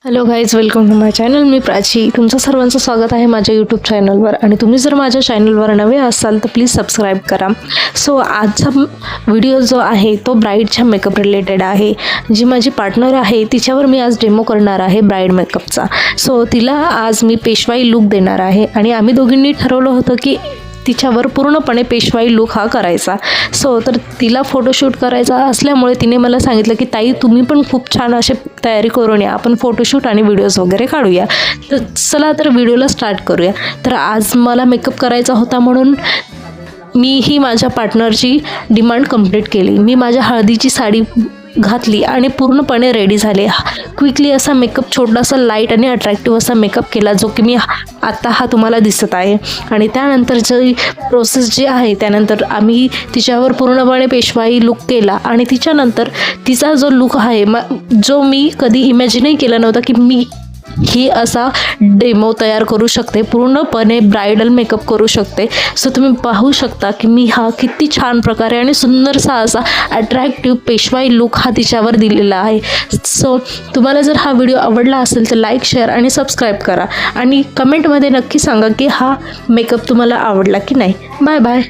Hello guys, welcome to my channel. मी प्राची. तुमचं सर्वांचं स्वागत आहे माझ्या यूट्यूब चॅनलवर. आणि तुम्ही जर माझ्या चॅनलवर नवे असाल तर प्लीज सबस्क्राईब करा. सो आजचा व्हिडिओ जो आहे तो ब्राईडच्या मेकअप रिलेटेड आहे. जी माझी पार्टनर आहे तिच्यावर मी आज डेमो करणार आहे ब्राईड मेकअपचा. सो तिला आज मी पेशवाई लूक देणार आहे आणि आम्ही दोघींनी ठरवलं होतं की तिच्यावर पूर्णपणे पेशवाई लूक हा करायचा. तर तिला फोटोशूट करायचा असल्यामुळे तिने मला सांगितलं की ताई तुम्ही पण खूप छान असे तयारी करून या, आपण फोटोशूट आणि व्हिडिओज वगैरे काढूया. तर चला तर व्हिडिओला स्टार्ट करूया. तर आज मला मेकअप करायचा होता म्हणून मी ही माझ्या पार्टनरची डिमांड कंप्लीट केली. मी माझ्या हळदीची साडी घातली आणि पूर्णपणे रेडी झाले. क्विकली असा मेकअप, छोटासा लाईट आणि अट्रॅक्टिव्ह असा मेकअप केला, जो की मी आत्ता हा तुम्हाला दिसत आहे. आणि त्यानंतरची प्रोसेस जी आहे त्यानंतर आम्ही तिच्यावर पूर्णपणे पेशवाई लूक केला. आणि तिच्यानंतर तिचा जो लूक आहे जो मी कधी इमॅजिनही केला नव्हता की मी ही असा डेमो तयार करू शकते, पूर्णपणे ब्रायडल मेकअप करू शकते. सो तुम्ही पाहू शकता की मी हा किती छान प्रकारे आणि सुंदरसा असा अट्रॅक्टिव्ह पेशवाई लूक हा तिच्यावर दिलेला आहे. सो तुम्हाला जर हा व्हिडिओ आवडला असेल तर लाईक, शेअर आणि सबस्क्राईब करा आणि कमेंटमध्ये नक्की सांगा की हा मेकअप तुम्हाला आवडला की नाही. Bye bye.